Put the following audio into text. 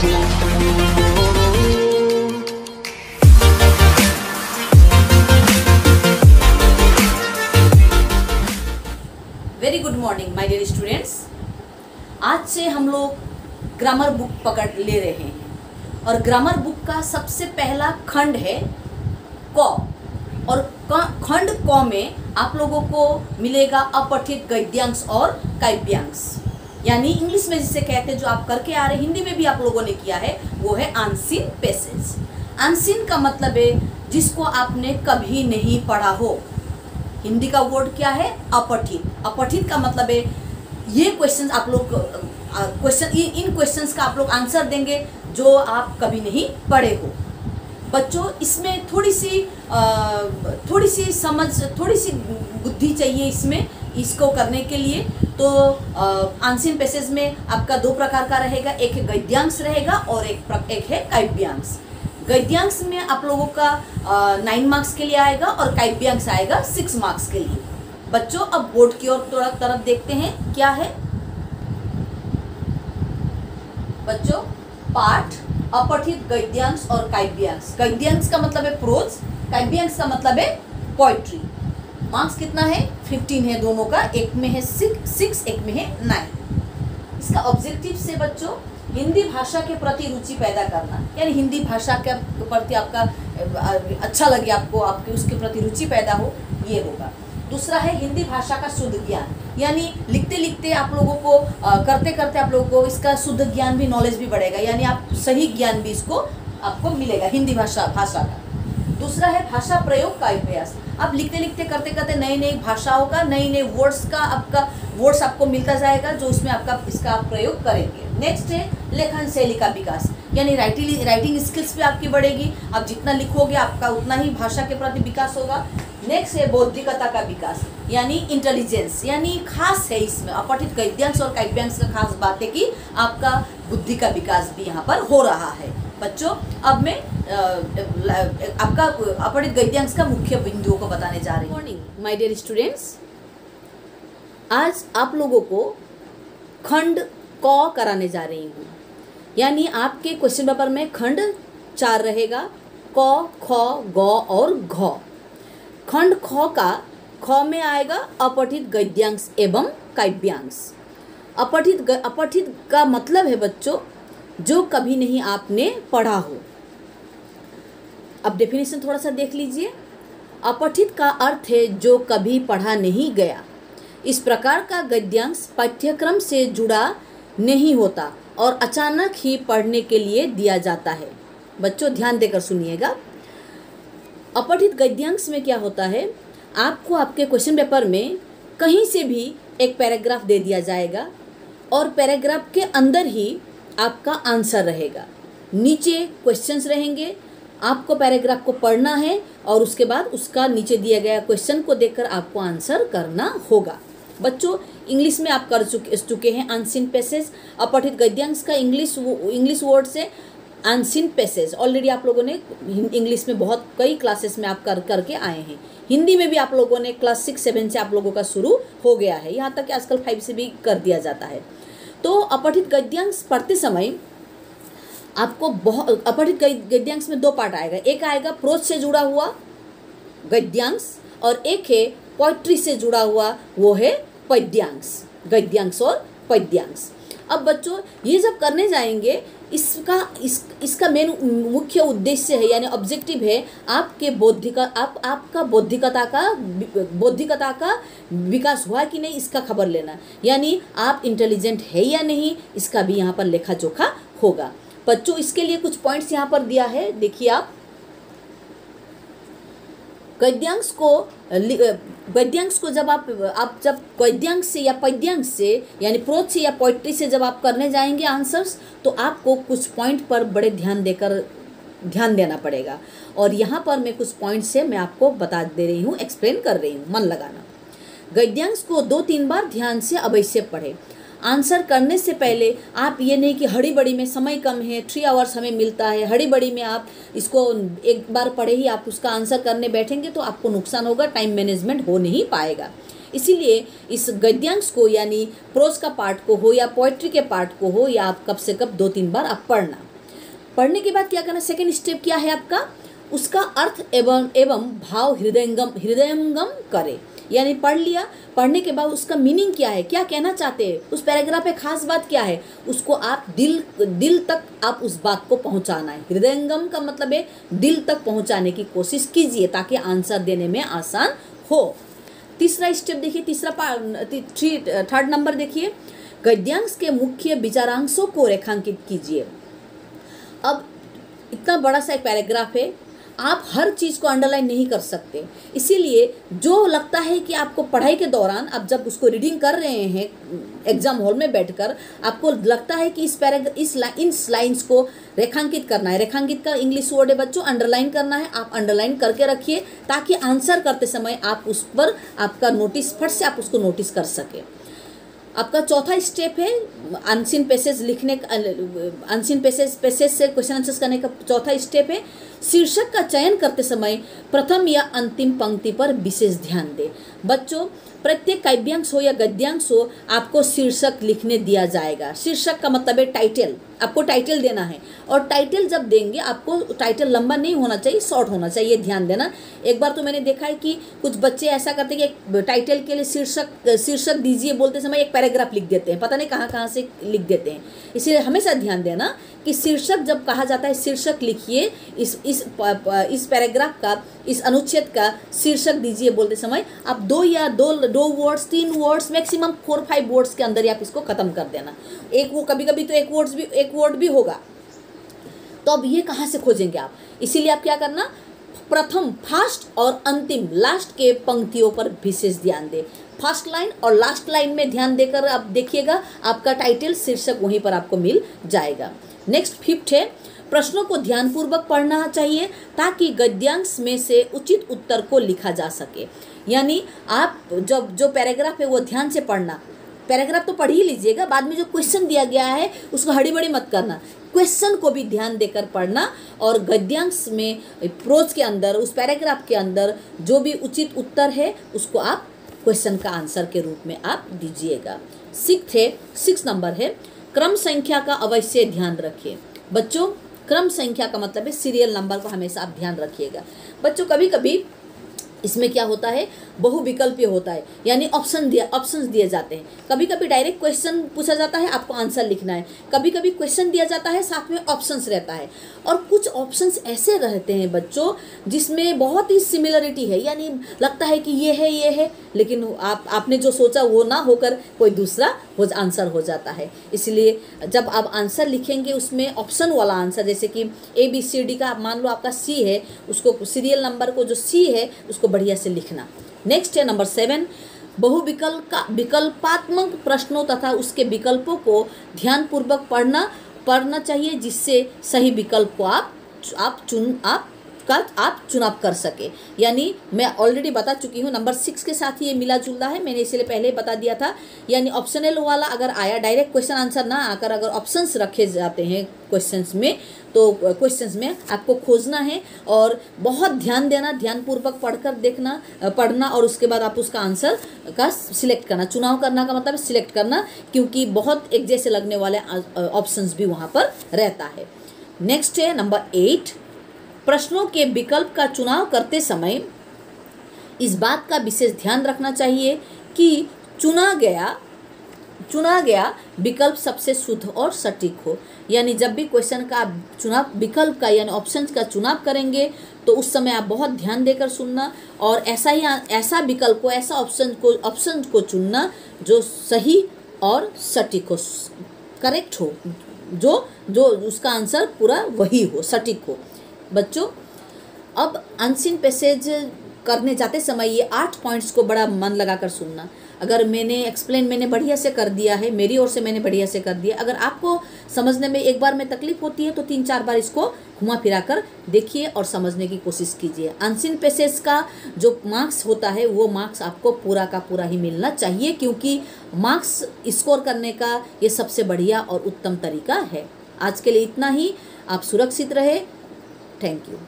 Very good morning my dear students. आज से हम लोग ग्रामर बुक पकड़ ले रहे हैं और ग्रामर बुक का सबसे पहला खंड है क और खंड क में आप लोगों को मिलेगा अपठित गद्यांश और काव्यांश, यानी इंग्लिश में जिसे कहते हैं, जो आप करके आ रहे हैं, हिंदी में भी आप लोगों ने किया है, वो है अनसीन पैसेज। अनसीन का मतलब है जिसको आपने कभी नहीं पढ़ा हो। हिंदी का वर्ड क्या है? अपठित। अपठित का मतलब है ये क्वेश्चन आप लोग इन क्वेश्चंस का आप लोग आंसर देंगे जो आप कभी नहीं पढ़े हो। बच्चों, इसमें थोड़ी सी समझ, थोड़ी सी बुद्धि चाहिए इसमें, इसको करने के लिए। तो अनसीन पैसेज में आपका दो प्रकार का रहेगा, एक है गद्यांश रहेगा और एक है काव्यांश। गद्यांश में आप लोगों का 9 मार्क्स के लिए आएगा और काव्यांश आएगा 6 मार्क्स के लिए। बच्चों, अब बोर्ड की ओर थोड़ा तरफ देखते हैं क्या है। बच्चों, पाठ अपठित गद्यांश और काव्यांश। गद्यांश का मतलब है प्रोज, काव्यांश का मतलब है पोएट्री। मार्क्स कितना है? 15 है दोनों का, एक में है 6, एक में है 9। इसका ऑब्जेक्टिव से बच्चों हिंदी भाषा के प्रति रुचि पैदा करना, यानी हिंदी भाषा के प्रति आपका अच्छा लगे, आपके उसके प्रति रुचि पैदा हो, ये होगा। दूसरा है हिंदी भाषा का शुद्ध ज्ञान, यानी लिखते लिखते आप लोगों को करते करते आप लोगों को इसका शुद्ध ज्ञान भी, नॉलेज भी बढ़ेगा, यानी आप सही ज्ञान भी इसको आपको मिलेगा हिंदी भाषा का। दूसरा है भाषा प्रयोग का अभ्यास। आप लिखते लिखते करते करते नई नई भाषाओं का, नई नई वर्ड्स आपको मिलता जाएगा, जो उसमें इसका आप प्रयोग करेंगे। नेक्स्ट है लेखन शैली का विकास, यानी राइटिंग स्किल्स भी आपकी बढ़ेगी। आप जितना लिखोगे आपका उतना ही भाषा के प्रति विकास होगा। नेक्स्ट है बौद्धिकता का विकास, यानी इंटेलिजेंस, यानी खास है इसमें अपठित गद्यांश और काव्यांश का खास बात है कि आपका बुद्धि का विकास भी यहाँ पर हो रहा है। बच्चों, अब मैं आपका अपठित गद्यांश का मुख्य बिंदुओं को बताने जा रही हूँ। मॉर्निंग माय डियर स्टूडेंट्स, आज आप लोगों को खंड क कराने जा रही हूँ, यानी आपके क्वेश्चन पेपर में खंड 4 रहेगा, क, ख, ग और घ। खंड ख में आएगा अपठित गद्यांश एवं काव्यांश। अपठित का मतलब है बच्चों जो कभी नहीं आपने पढ़ा हो। अब डेफिनेशन थोड़ा सा देख लीजिए। अपठित का अर्थ है जो कभी पढ़ा नहीं गया। इस प्रकार का गद्यांश पाठ्यक्रम से जुड़ा नहीं होता और अचानक ही पढ़ने के लिए दिया जाता है। बच्चों, ध्यान देकर सुनिएगा। अपठित गद्यांश में क्या होता है, आपको आपके क्वेश्चन पेपर में कहीं से भी एक पैराग्राफ दे दिया जाएगा और पैराग्राफ के अंदर ही आपका आंसर रहेगा। नीचे क्वेश्चंस रहेंगे, आपको पैराग्राफ को पढ़ना है और उसके बाद उसका नीचे दिया गया क्वेश्चन को देखकर आपको आंसर करना होगा। बच्चों, इंग्लिश में आप कर चुके हैं अनसीन पैसेज। अपठित गद्यांश का इंग्लिश वर्ड से अनसीन पैसेज ऑलरेडी आप लोगों ने इंग्लिश में बहुत कई क्लासेस में आप करके आए हैं। हिंदी में भी आप लोगों ने क्लास 6, 7 से आप लोगों का शुरू हो गया है, यहाँ तक कि आजकल 5 से भी कर दिया जाता है। तो अपठित गद्यांश पढ़ते समय आपको अपठित गद्यांश में 2 पार्ट आएगा। एक आएगा प्रोज से जुड़ा हुआ गद्यांश और एक है पोएट्री से जुड़ा हुआ, वो है पद्यांश। गद्यांश और पद्यांश। अब बच्चों, ये जब करने जाएंगे, इसका मेन मुख्य उद्देश्य है, यानी ऑब्जेक्टिव है आपके आपका बौद्धिकता का विकास हुआ कि नहीं, इसका खबर लेना, यानी आप इंटेलिजेंट है या नहीं, इसका भी यहाँ पर लेखा जोखा होगा। बच्चों, इसके लिए कुछ पॉइंट्स यहाँ पर दिया है, देखिए आप। गद्यांश को जब आप जब गद्यांश से या पद्यांश से, यानी प्रोज से या पोएट्री से जब आप करने जाएंगे आंसर्स, तो आपको कुछ पॉइंट पर बड़े ध्यान देना पड़ेगा। और यहाँ पर मैं कुछ पॉइंट से मैं आपको बता दे रही हूँ, एक्सप्लेन कर रही हूँ, मन लगाना। गद्यांश को 2-3 बार ध्यान से अवश्य पढ़ें। आंसर करने से पहले आप ये नहीं कि हड़ी बड़ी में, समय कम है, 3 आवर्स हमें मिलता है, हड़ी बड़ी में आप इसको एक बार पढ़े ही आप उसका आंसर करने बैठेंगे तो आपको नुकसान होगा, टाइम मैनेजमेंट हो नहीं पाएगा। इसीलिए इस गद्यांश को, यानी प्रोज का पार्ट को हो या पोएट्री के पार्ट को हो, या आप कब से कब 2-3 बार आप पढ़ना। पढ़ने के बाद क्या करना, सेकेंड स्टेप क्या है आपका, उसका अर्थ एवं भाव हृदयंगम करे। यानी पढ़ लिया, पढ़ने के बाद उसका मीनिंग क्या है, क्या कहना चाहते हैं, उस पैराग्राफ पे खास बात क्या है, उसको आप दिल तक आप उस बात को पहुंचाना है। हृदयंगम का मतलब है दिल तक पहुंचाने की कोशिश कीजिए ताकि आंसर देने में आसान हो। तीसरा स्टेप देखिए, थर्ड नंबर देखिए, गद्यांश के मुख्य विचारांशों को रेखांकित कीजिए। अब इतना बड़ा सा एक पैराग्राफ है, आप हर चीज़ को अंडरलाइन नहीं कर सकते, इसीलिए जो लगता है कि आपको पढ़ाई के दौरान आप जब उसको रीडिंग कर रहे हैं एग्जाम हॉल में बैठकर, आपको लगता है कि इन लाइन्स को रेखांकित करना है। रेखांकित का इंग्लिश वर्ड है बच्चों अंडरलाइन करना है, आप अंडरलाइन करके रखिए ताकि आंसर करते समय आप उस पर आपका नोटिस फट से आप उसको नोटिस कर सके। आपका चौथा स्टेप है अनसीन पैसेज लिखने का, अनसीन पैसेज से क्वेश्चन आंसर्स करने का चौथा स्टेप है, शीर्षक का चयन करते समय प्रथम या अंतिम पंक्ति पर विशेष ध्यान दें। बच्चों प्रत्येक काव्यांश हो या गद्यांश हो, आपको शीर्षक लिखने दिया जाएगा। शीर्षक का मतलब है टाइटल, आपको टाइटल देना है, और टाइटल जब देंगे आपको टाइटल लंबा नहीं होना चाहिए, शॉर्ट होना चाहिए, ध्यान देना। एक बार तो मैंने देखा है कि कुछ बच्चे ऐसा करते हैं कि टाइटल के लिए शीर्षक दीजिए बोलते समय एक पैराग्राफ लिख देते हैं, पता नहीं कहाँ से लिख देते हैं। इसलिए हमेशा ध्यान देना कि शीर्षक जब कहा जाता है शीर्षक लिखिए, इस पैराग्राफ का, इस अनुच्छेद का शीर्षक दीजिए बोलते समय आप दो वर्ड्स 3 वर्ड्स मैक्सिमम 4-5 वर्ड्स के अंदर ही आप इसको खत्म कर देना। कभी कभी तो एक वर्ड भी होगा, तो अब ये कहाँ से खोजेंगे आप, इसीलिए आप क्या करना, प्रथम फर्स्ट और अंतिम लास्ट के पंक्तियों पर विशेष ध्यान दें। फर्स्ट लाइन और लास्ट लाइन में ध्यान देकर आप देखिएगा, आपका टाइटल शीर्षक वहीं पर आपको मिल जाएगा। नेक्स्ट 5th है, प्रश्नों को ध्यानपूर्वक पढ़ना चाहिए ताकि गद्यांश में से उचित उत्तर को लिखा जा सके। यानी आप जो पैराग्राफ है वो ध्यान से पढ़ना, पैराग्राफ तो पढ़ ही लीजिएगा, बाद में जो क्वेश्चन दिया गया है उसको हड़बड़ी मत करना, क्वेश्चन को भी ध्यान देकर पढ़ना, और गद्यांश में प्रोज के अंदर उस पैराग्राफ के अंदर जो भी उचित उत्तर है उसको आप क्वेश्चन का आंसर के रूप में आप दीजिएगा। 6 नंबर है, क्रम संख्या का अवश्य ध्यान रखिए। बच्चों क्रम संख्या का मतलब है सीरियल नंबर को हमेशा आप ध्यान रखिएगा। बच्चों कभी कभी इसमें क्या होता है, बहुविकल्पीय होता है, यानी ऑप्शंस दिए जाते हैं। कभी कभी डायरेक्ट क्वेश्चन पूछा जाता है, आपको आंसर लिखना है, कभी कभी क्वेश्चन दिया जाता है साथ में ऑप्शंस रहता है, और कुछ ऑप्शंस ऐसे रहते हैं बच्चों जिसमें बहुत ही सिमिलरिटी है, यानी लगता है कि ये है, लेकिन आपने जो सोचा वो ना होकर कोई दूसरा आंसर हो जाता है। इसलिए जब आप आंसर लिखेंगे उसमें ऑप्शन वाला आंसर, जैसे कि ABCD का मान लो आपका C है, उसको सीरियल नंबर को जो C है उसको बढ़िया से लिखना। नेक्स्ट है नंबर 7, विकल्पात्मक प्रश्नों तथा उसके विकल्पों को ध्यानपूर्वक पढ़ना चाहिए, जिससे सही विकल्प को आप चुनाव कर सके। यानी मैं ऑलरेडी बता चुकी हूँ, नंबर 6 के साथ ही ये मिला जुलता है, मैंने इसलिए पहले बता दिया था। यानी ऑप्शनल वाला अगर आया, डायरेक्ट क्वेश्चन आंसर ना आकर अगर ऑप्शंस रखे जाते हैं क्वेश्चंस में, तो क्वेश्चंस में आपको खोजना है और बहुत ध्यान देना, ध्यानपूर्वक पढ़ना और उसके बाद आप उसका आंसर का सिलेक्ट करना। चुनाव करना का मतलब सिलेक्ट करना, क्योंकि बहुत एक जैसे लगने वाले ऑप्शंस भी वहाँ पर रहता है। नेक्स्ट है नंबर 8, प्रश्नों के विकल्प का चुनाव करते समय इस बात का विशेष ध्यान रखना चाहिए कि चुना गया विकल्प सबसे शुद्ध और सटीक हो। यानी जब भी क्वेश्चन का चुनाव, विकल्प का यानी ऑप्शंस का चुनाव करेंगे तो उस समय आप बहुत ध्यान देकर सुनना, और ऐसा विकल्प को, ऐसा ऑप्शन को चुनना जो सही और सटीक हो, करेक्ट हो, जो उसका आंसर पूरा वही हो, सटीक हो। बच्चों अब अनसीन पैसेज करने जाते समय ये 8 पॉइंट्स को बड़ा मन लगाकर सुनना। अगर मैंने बढ़िया से कर दिया है, मेरी ओर से मैंने बढ़िया से कर दिया, अगर आपको समझने में एक बार में तकलीफ होती है तो 3-4 बार इसको घुमा फिरा कर देखिए और समझने की कोशिश कीजिए। अनसीन पैसेज का जो मार्क्स होता है वो मार्क्स आपको पूरा का पूरा ही मिलना चाहिए, क्योंकि मार्क्स स्कोर करने का ये सबसे बढ़िया और उत्तम तरीका है। आज के लिए इतना ही, आप सुरक्षित रहे। Thank you.